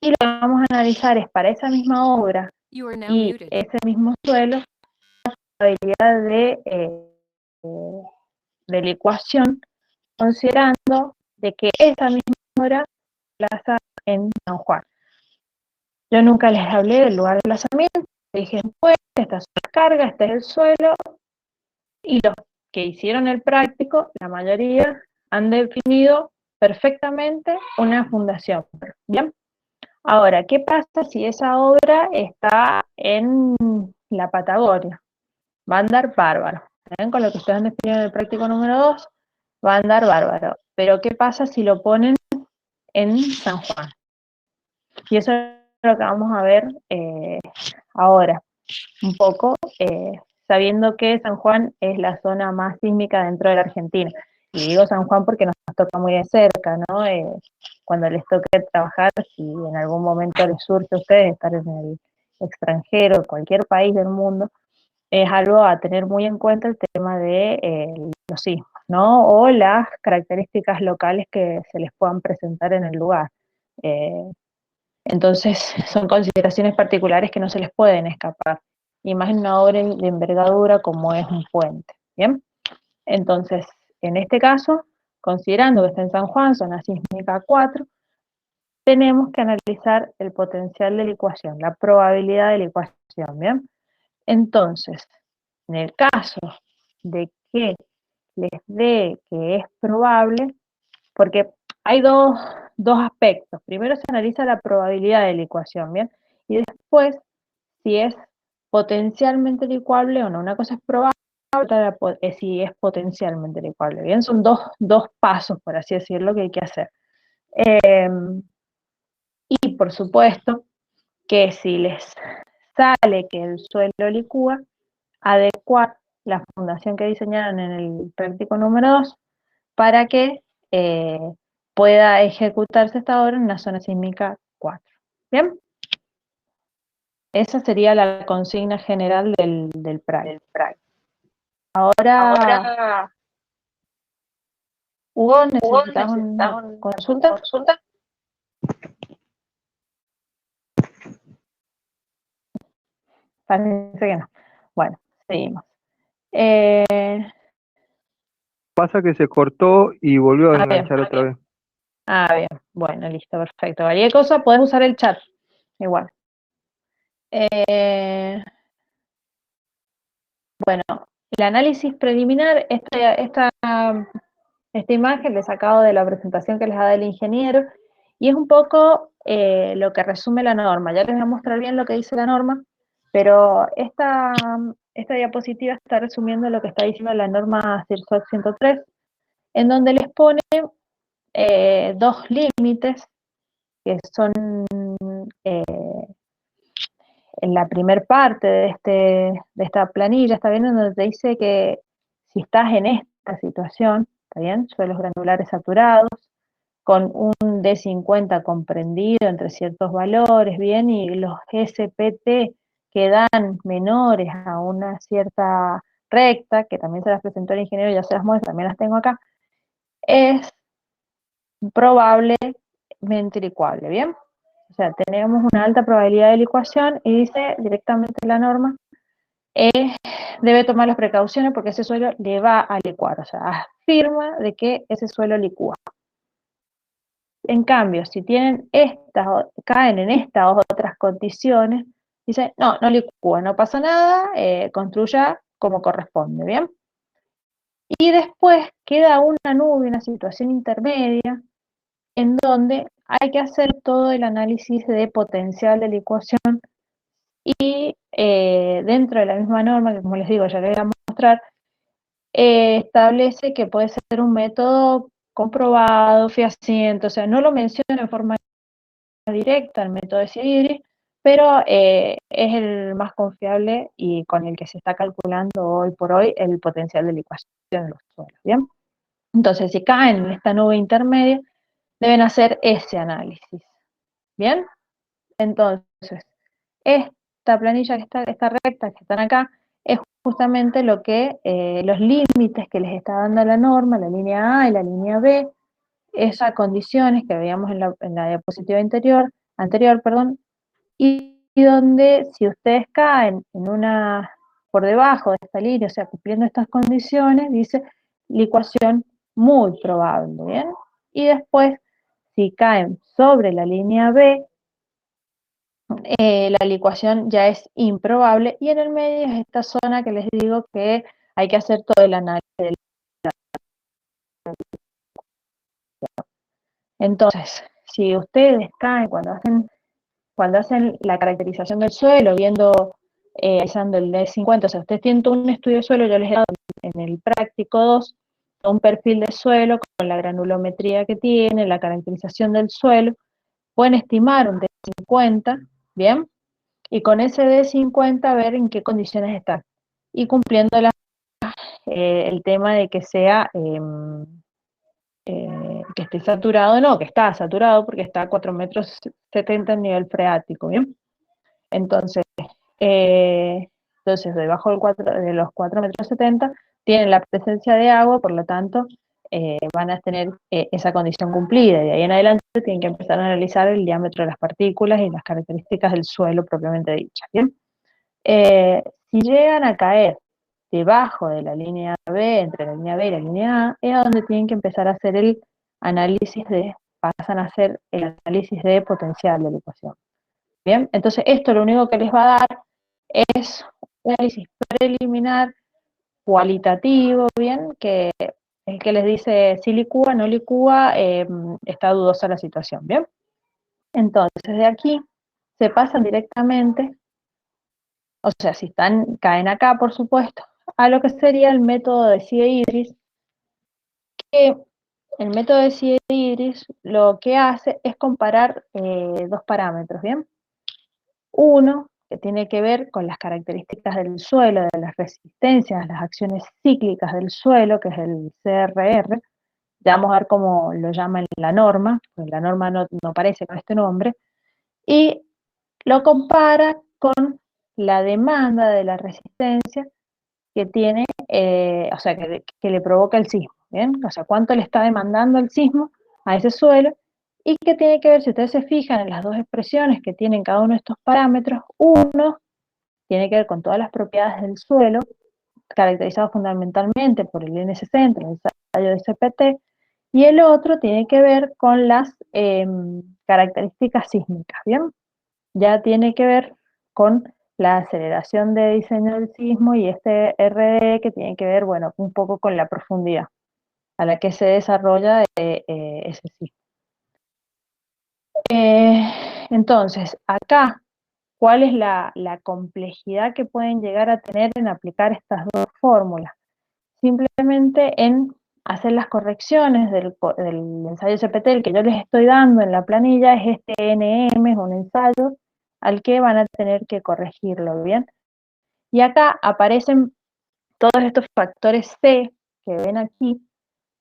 Y lo que vamos a analizar es para esa misma obra y ese mismo suelo, la probabilidad de licuación, considerando de que esa misma obra se plaza en San Juan. Yo nunca les hablé del lugar de emplazamiento, dije, pues, esta es la carga, este es el suelo, y los que hicieron el práctico, la mayoría, han definido perfectamente una fundación. ¿Bien? Ahora, ¿qué pasa si esa obra está en la Patagonia? Va a andar bárbaro. ¿Ven? Con lo que ustedes han definido en el práctico número 2, va a andar bárbaro. Pero ¿qué pasa si lo ponen en San Juan? Y eso es lo que vamos a ver ahora, un poco, sabiendo que San Juan es la zona más sísmica dentro de la Argentina. Y digo San Juan porque nos toca muy de cerca, ¿no? Cuando les toque trabajar, si en algún momento les surge a ustedes estar en el extranjero, cualquier país del mundo, es algo a tener muy en cuenta el tema de los sismos, ¿no? O las características locales que se les puedan presentar en el lugar. Entonces, son consideraciones particulares que no se les pueden escapar, y más en una obra de envergadura como es un puente, ¿bien? Entonces, en este caso, considerando que está en San Juan, zona sísmica 4, tenemos que analizar el potencial de licuación, la probabilidad de licuación, ¿bien? Entonces, en el caso de que les dé que es probable, porque hay dos aspectos. Primero se analiza la probabilidad de licuación, ¿bien? Y después, si es potencialmente licuable o no. Una cosa es probable, otra es si es potencialmente licuable, ¿bien? Son dos pasos, por así decirlo, que hay que hacer. Y por supuesto que si les sale que el suelo licúa, adecuar la fundación que diseñaron en el práctico número 2 para que pueda ejecutarse esta obra en una zona sísmica 4. ¿Bien? Esa sería la consigna general del PRAC. Ahora, Hugo, ¿necesitas una consulta? Parece que no. Bueno, seguimos. Pasa que se cortó y volvió a enganchar otra vez. Bien. Bueno, listo, perfecto. Cualquier cosa, podés usar el chat. Igual. Bueno, el análisis preliminar, esta imagen la he sacado de la presentación que les da el ingeniero, y es un poco lo que resume la norma. Ya les voy a mostrar bien lo que dice la norma, pero esta diapositiva está resumiendo lo que está diciendo la norma CIRSOC 103, en donde les pone dos límites, que son en la primer parte de esta planilla, está bien, donde te dice que si estás en esta situación, ¿está bien? Suelos granulares saturados, con un D50 comprendido entre ciertos valores, bien, y los SPT que dan menores a una cierta recta, que también se las presentó el ingeniero, ya se las muestro, también las tengo acá, es probablemente licuable, ¿bien? O sea, tenemos una alta probabilidad de licuación, y dice directamente la norma, debe tomar las precauciones porque ese suelo le va a licuar, o sea, afirma de que ese suelo licúa. En cambio, si caen en estas otras condiciones, dice, no licúa, no pasa nada, construya como corresponde, ¿bien? Y después queda una nube, una situación intermedia, en donde hay que hacer todo el análisis de potencial de licuación, y dentro de la misma norma, que como les digo, ya les voy a mostrar, establece que puede ser un método comprobado, fehaciente, o sea, no lo menciona en forma directa el método de Sidiri, pero es el más confiable y con el que se está calculando hoy por hoy el potencial de licuación de los suelos, ¿bien? Entonces, si caen en esta nube intermedia, deben hacer ese análisis, ¿bien? Entonces, esta planilla, esta recta que están acá, es justamente lo que los límites que les está dando la norma, la línea A y la línea B, esas condiciones que veíamos en la diapositiva anterior, anterior, perdón, y donde si ustedes caen por debajo de esta línea, o sea, cumpliendo estas condiciones, dice licuación muy probable, ¿bien? Y después, si caen sobre la línea B, la licuación ya es improbable, y en el medio es esta zona que les digo que hay que hacer todo el análisis. Entonces, si ustedes caen cuando hacen la caracterización del suelo, analizando el D50, o sea, ustedes tienen todo un estudio de suelo, yo les he dado en el práctico 2, un perfil de suelo con la granulometría que tiene, la caracterización del suelo, pueden estimar un D50, ¿bien? Y con ese D50 ver en qué condiciones están. Y cumpliendo el tema de que sea que esté saturado, no, que está saturado porque está a 4,70 metros en nivel freático, ¿bien? Entonces, debajo de los 4,70 metros tienen la presencia de agua, por lo tanto, van a tener esa condición cumplida. Y de ahí en adelante tienen que empezar a analizar el diámetro de las partículas y las características del suelo propiamente dichas, ¿bien? Si llegan a caer debajo de la línea B, entre la línea B y la línea A, es donde tienen que empezar a hacer pasan a hacer el análisis de potencial de la ecuación. Bien, entonces esto lo único que les va a dar es un análisis preliminar, cualitativo, bien, que es el que les dice si licúa, no licúa, está dudosa la situación, bien. Entonces de aquí se pasan directamente, o sea, si caen acá, por supuesto, a lo que sería el método de Sideidris, que el método de Sideidris lo que hace es comparar dos parámetros, ¿bien? Uno, que tiene que ver con las características del suelo, de las resistencias, las acciones cíclicas del suelo, que es el CRR, ya vamos a ver cómo lo llama en la norma, porque la norma no aparece con este nombre, y lo compara con la demanda de la resistencia que tiene, o sea, que le provoca el sismo, ¿bien? O sea, cuánto le está demandando el sismo a ese suelo, y que tiene que ver, si ustedes se fijan en las dos expresiones que tienen cada uno de estos parámetros, uno tiene que ver con todas las propiedades del suelo, caracterizado fundamentalmente por el N60, el ensayo de CPT, y el otro tiene que ver con las características sísmicas, ¿bien? Ya tiene que ver con la aceleración de diseño del sismo y este RD que tiene que ver, bueno, un poco con la profundidad a la que se desarrolla ese sismo. Entonces, acá, ¿cuál es la complejidad que pueden llegar a tener en aplicar estas dos fórmulas? Simplemente en hacer las correcciones del ensayo CPT, el que yo les estoy dando en la planilla, es este NM, es un ensayo al que van a tener que corregirlo, ¿bien? Y acá aparecen todos estos factores C que ven aquí,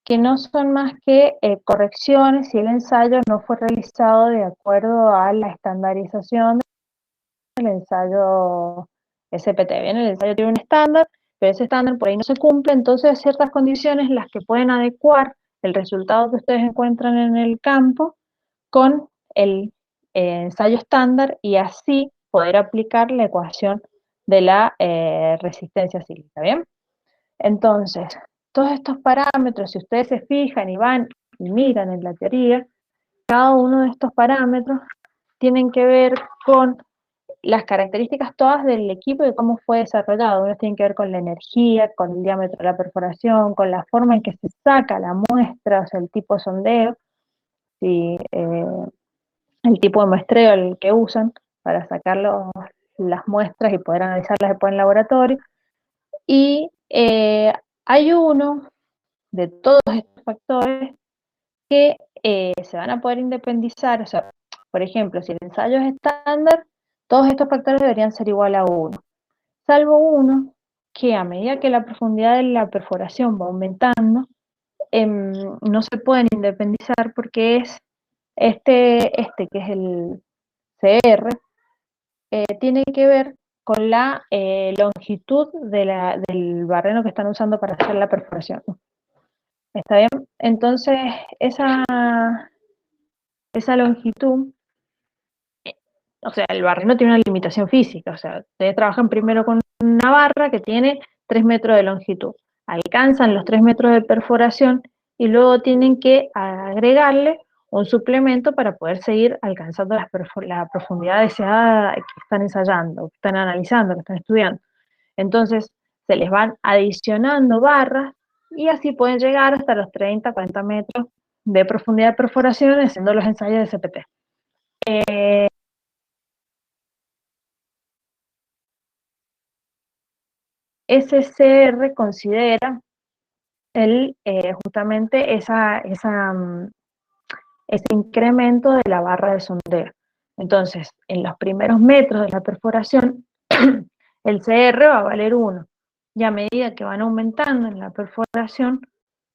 que no son más que correcciones si el ensayo no fue realizado de acuerdo a la estandarización del ensayo SPT. Bien, el ensayo tiene un estándar, pero ese estándar por ahí no se cumple, entonces hay ciertas condiciones las que pueden adecuar el resultado que ustedes encuentran en el campo con el ensayo estándar y así poder aplicar la ecuación de la resistencia cíclica, ¿bien? Entonces, todos estos parámetros, si ustedes se fijan y van y miran en la teoría, cada uno de estos parámetros tienen que ver con las características todas del equipo y cómo fue desarrollado. Unos tienen que ver con la energía, con el diámetro de la perforación, con la forma en que se saca la muestra, o sea, el tipo de sondeo, si, el tipo de muestreo el que usan para sacar las muestras y poder analizarlas después en laboratorio. Y hay uno de todos estos factores que se van a poder independizar, o sea, por ejemplo, si el ensayo es estándar, todos estos factores deberían ser igual a 1, salvo uno que a medida que la profundidad de la perforación va aumentando, no se pueden independizar porque es este que es el CR, tiene que ver con la longitud del barreno que están usando para hacer la perforación. ¿Está bien? Entonces, esa longitud o sea, el barreno tiene una limitación física, o sea, ustedes trabajan primero con una barra que tiene 3 metros de longitud, alcanzan los 3 metros de perforación y luego tienen que agregarle un suplemento para poder seguir alcanzando la profundidad deseada que están ensayando, que están analizando, que están estudiando. Entonces, se les van adicionando barras y así pueden llegar hasta los 30, 40 metros de profundidad de perforación haciendo los ensayos de CPT. SCR considera justamente ese incremento de la barra de sondeo. Entonces, en los primeros metros de la perforación, el CR va a valer 1. Y a medida que van aumentando en la perforación,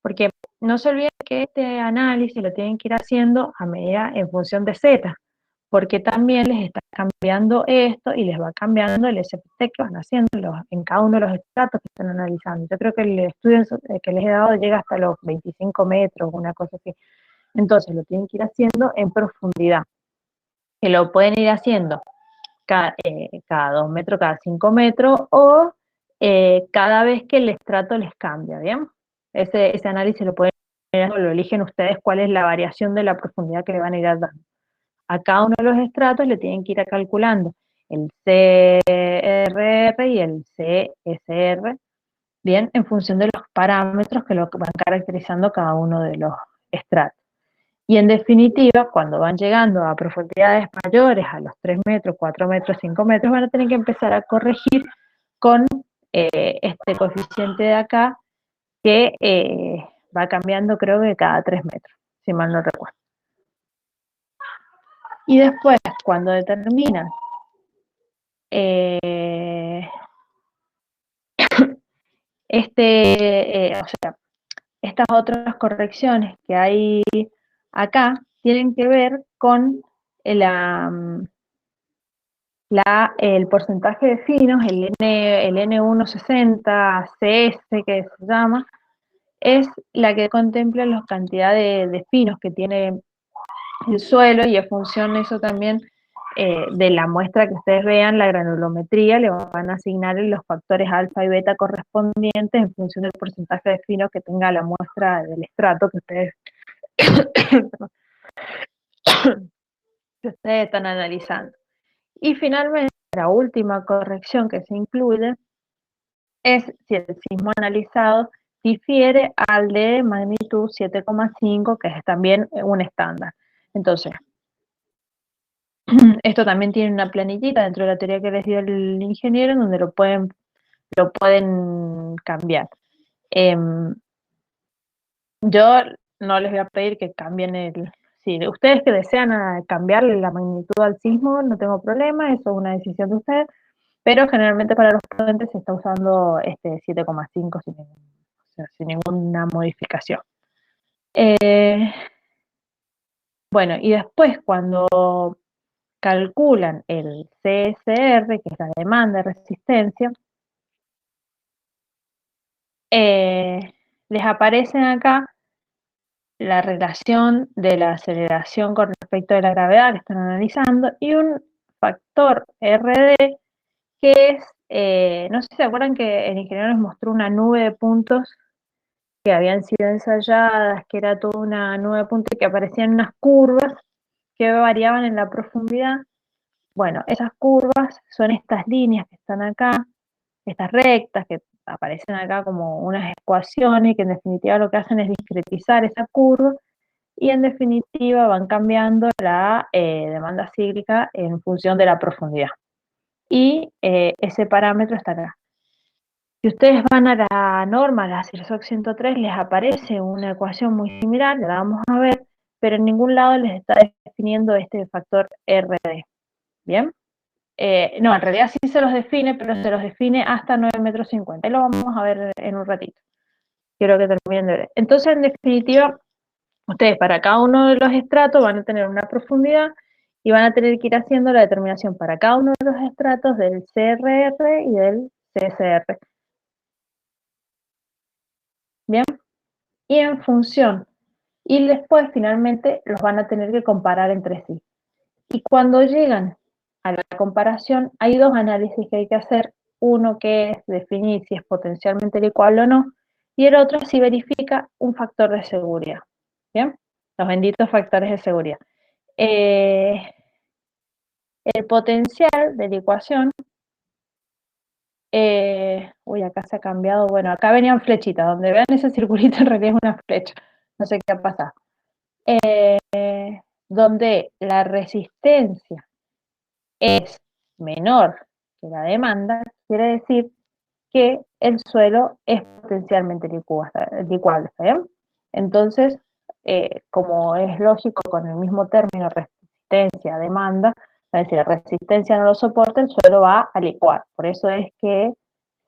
porque no se olviden que este análisis lo tienen que ir haciendo a medida en función de Z, porque también les está cambiando esto y les va cambiando el SPT que van haciendo en cada uno de los estratos que están analizando. Yo creo que el estudio que les he dado llega hasta los 25 metros, una cosa así. Entonces lo tienen que ir haciendo en profundidad, que lo pueden ir haciendo cada 2 metros, cada 5 metros, o cada vez que el estrato les cambia, ¿bien? Ese análisis lo pueden lo eligen ustedes cuál es la variación de la profundidad que le van a ir dando. A cada uno de los estratos le tienen que ir calculando el CRR y el CSR, bien, en función de los parámetros que lo van caracterizando cada uno de los estratos. Y en definitiva, cuando van llegando a profundidades mayores, a los 3 metros, 4 metros, 5 metros, van a tener que empezar a corregir con este coeficiente de acá, que va cambiando creo que cada 3 metros, si mal no recuerdo. Y después, cuando determinan o sea, estas otras correcciones que hay acá, tienen que ver con el porcentaje de finos, el N160 CS que se llama, es la que contempla la cantidad de finos que tiene el suelo, y en función de eso también de la muestra que ustedes vean, la granulometría, le van a asignar los factores alfa y beta correspondientes en función del porcentaje de finos que tenga la muestra del estrato que ustedes, que ustedes están analizando. Y finalmente, la última corrección que se incluye es si el sismo analizado difiere al de magnitud 7,5, que es también un estándar. Entonces, esto también tiene una planillita dentro de la teoría que les dio el ingeniero, en donde lo pueden cambiar. Yo no les voy a pedir que cambien si ustedes que desean cambiarle la magnitud al sismo, no tengo problema, eso es una decisión de ustedes, pero generalmente para los prudentes se está usando 7,5 sin ninguna modificación. Bueno, y después cuando calculan el CSR, que es la demanda de resistencia, les aparecen acá la relación de la aceleración con respecto a la gravedad que están analizando y un factor RD que es, no sé si se acuerdan que el ingeniero nos mostró una nube de puntos que habían sido ensayadas, que era toda una nube de puntos que aparecían unas curvas que variaban en la profundidad. Bueno, esas curvas son estas líneas que están acá, estas rectas que aparecen acá como unas ecuaciones que en definitiva lo que hacen es discretizar esa curva y en definitiva van cambiando la demanda cíclica en función de la profundidad. Y ese parámetro está acá. Si ustedes van a la norma, la CIRSOC 103, les aparece una ecuación muy similar, la vamos a ver, pero en ningún lado les está definiendo este factor RD. ¿Bien? No, en realidad sí se los define, pero se los define hasta 9,50 metros. Y lo vamos a ver en un ratito. Quiero que terminen de ver. Entonces, en definitiva, ustedes para cada uno de los estratos van a tener una profundidad y van a tener que ir haciendo la determinación para cada uno de los estratos del CRR y del CSR. Bien, y en función, y después finalmente los van a tener que comparar entre sí. Y cuando llegan a la comparación, hay dos análisis que hay que hacer. Uno que es definir si es potencialmente licuable o no, y el otro si verifica un factor de seguridad. ¿Bien? Los benditos factores de seguridad. El potencial de licuación, acá se ha cambiado, bueno, acá venían flechitas, donde vean ese circulito en realidad es una flecha, no sé qué ha pasado. Donde la resistencia es menor que la demanda, quiere decir que el suelo es potencialmente licuable, ¿está bien? Entonces, como es lógico con el mismo término resistencia, demanda, es decir, la resistencia no lo soporta, el suelo va a licuar. Por eso es que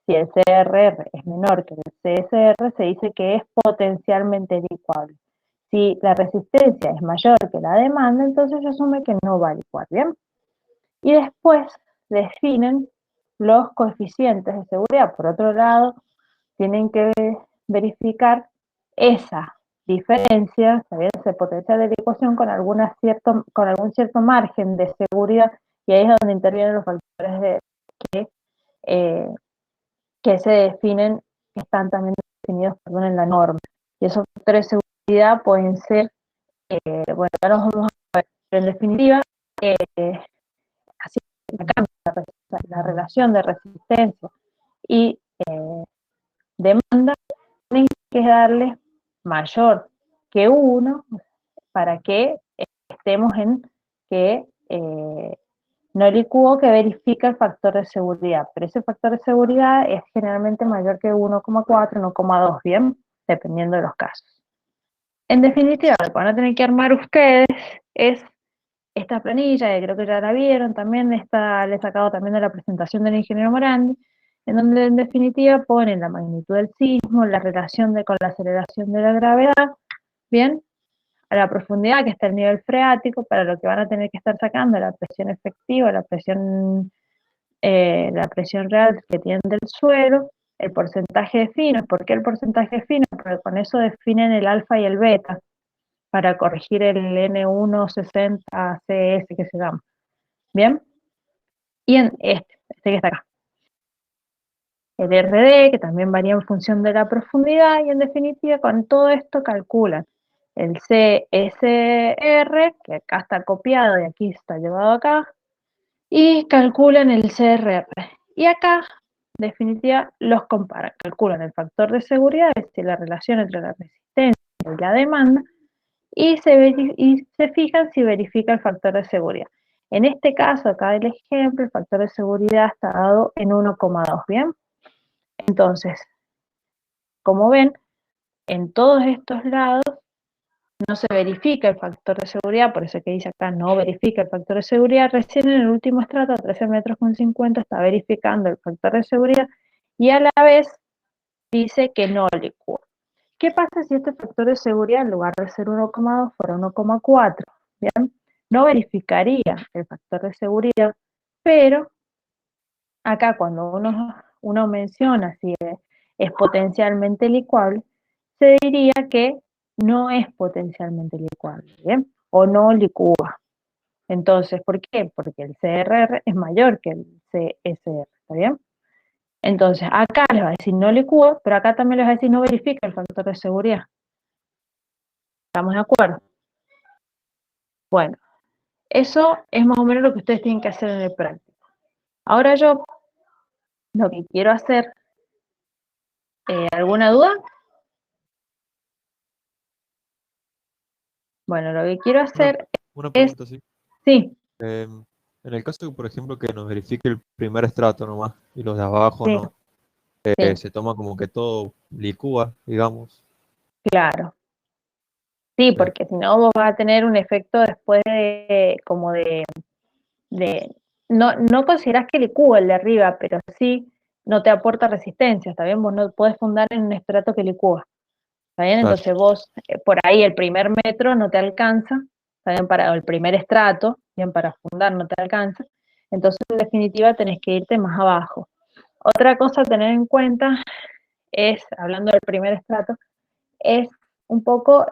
si el CRR es menor que el CSR, se dice que es potencialmente licuable. Si la resistencia es mayor que la demanda, entonces se asume que no va a licuar, ¿bien? Y después definen los coeficientes de seguridad. Por otro lado, tienen que verificar esa diferencia, ese potencial de licuación con algún cierto margen de seguridad, y ahí es donde intervienen los factores eh, que se definen, que están también definidos, en la norma. Y esos factores de seguridad pueden ser, bueno, ya los vamos a ver, pero en definitiva, así acá la relación de resistencia y demanda tienen que darle mayor que 1 para que estemos en que no licúo, que verifica el factor de seguridad, pero ese factor de seguridad es generalmente mayor que 1,4, 1,2, bien, dependiendo de los casos. En definitiva, lo que van a tener que armar ustedes es esta planilla, que creo que ya la vieron también, le he sacado también de la presentación del ingeniero Morandi, en donde en definitiva ponen la magnitud del sismo, la relación con la aceleración de la gravedad, bien, a la profundidad que está el nivel freático, para lo que van a tener que estar sacando la presión efectiva, la presión real que tienen del suelo, el porcentaje de finos. ¿Por qué el porcentaje de finos? Porque con eso definen el alfa y el beta, para corregir el N160CS que se llama. ¿Bien? Y en este que está acá. El RD, que también varía en función de la profundidad, y en definitiva con todo esto calculan el CSR, que acá está copiado y aquí está llevado acá, y calculan el CRR. Y acá, en definitiva, los comparan. Calculan el factor de seguridad, es decir, la relación entre la resistencia y la demanda, y se fijan si verifica el factor de seguridad. En este caso, acá del ejemplo, el factor de seguridad está dado en 1,2, ¿bien? Entonces, como ven, en todos estos lados no se verifica el factor de seguridad, por eso que dice acá no verifica el factor de seguridad. Recién en el último estrato, a 13 metros con 50, está verificando el factor de seguridad, y a la vez dice que no licúa. ¿Qué pasa si este factor de seguridad, en lugar de ser 1,2, fuera 1,4? ¿Bien? No verificaría el factor de seguridad, pero acá cuando uno menciona si es potencialmente licuable, se diría que no es potencialmente licuable, ¿bien? O no licúa. Entonces, ¿por qué? Porque el CRR es mayor que el CSR, ¿está bien? Entonces, acá les va a decir no licúa, pero acá también les va a decir no verifica el factor de seguridad. ¿Estamos de acuerdo? Bueno, eso es más o menos lo que ustedes tienen que hacer en el práctico. Ahora yo lo que quiero hacer, ¿alguna duda? Bueno, lo que quiero hacer Una es, pregunta, sí. sí, En el caso, por ejemplo, que nos verifique el primer estrato nomás y los de abajo sí, no, sí, se toma como que todo licúa, digamos. claro. Sí, Eh, porque si no vos vas a tener un efecto después no considerás que licúa el de arriba, pero sí no te aporta resistencia, ¿está bien? Vos no podés fundar en un estrato que licúa, ¿está bien? claro, Entonces vos, por ahí el primer metro no te alcanza, ¿está bien? El primer estrato, bien, para fundar no te alcanza, entonces en definitiva tenés que irte más abajo. Otra cosa a tener en cuenta es, hablando del primer estrato, es un poco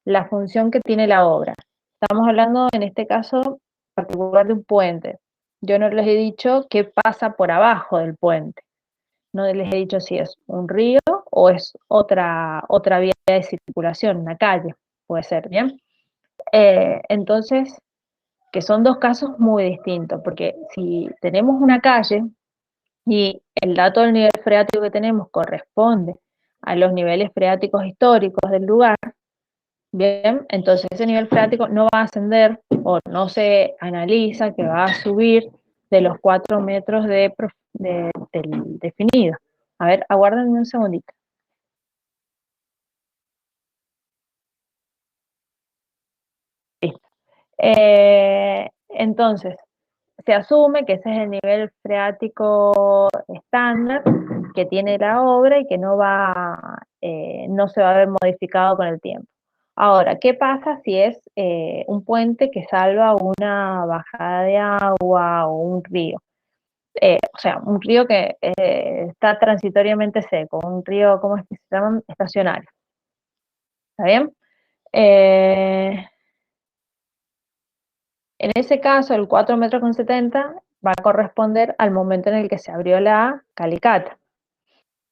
la función que tiene la obra. Estamos hablando en este caso particular de un puente. Yo no les he dicho qué pasa por abajo del puente. No les he dicho si es un río o es otra vía de circulación, una calle, puede ser, ¿bien? Entonces, que son dos casos muy distintos, porque si tenemos una calle y el dato del nivel freático que tenemos corresponde a los niveles freáticos históricos del lugar, bien, entonces ese nivel freático no va a ascender o no se analiza que va a subir de los 4 metros del definido. A ver, aguárdenme un segundito. Listo. Entonces, se asume que ese es el nivel freático estándar que tiene la obra y que no se va a ver modificado con el tiempo. Ahora, ¿qué pasa si es un puente que salva una bajada de agua o un río? O sea, un río que está transitoriamente seco, un río, ¿cómo es que se llaman? Estacionario. ¿Está bien? En ese caso, el 4,70 metros va a corresponder al momento en el que se abrió la calicata.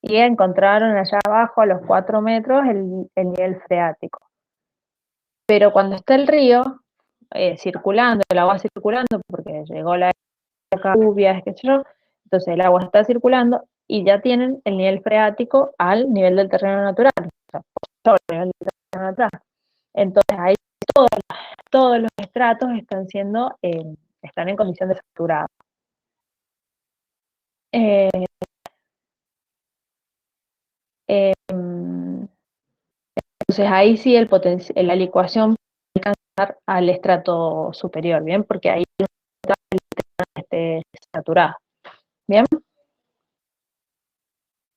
Y encontraron allá abajo, a los 4 metros, el nivel freático. Pero cuando está el río circulando, el agua circulando, porque llegó la época de lluvias, qué sé yo, entonces el agua está circulando y ya tienen el nivel freático al nivel del terreno natural, o sea, por sobre el nivel del terreno natural. Entonces ahí todos los estratos están en condición de saturado. Eh, eh, entonces ahí sí la licuación puede alcanzar al estrato superior, ¿bien? Porque ahí está saturado, ¿bien?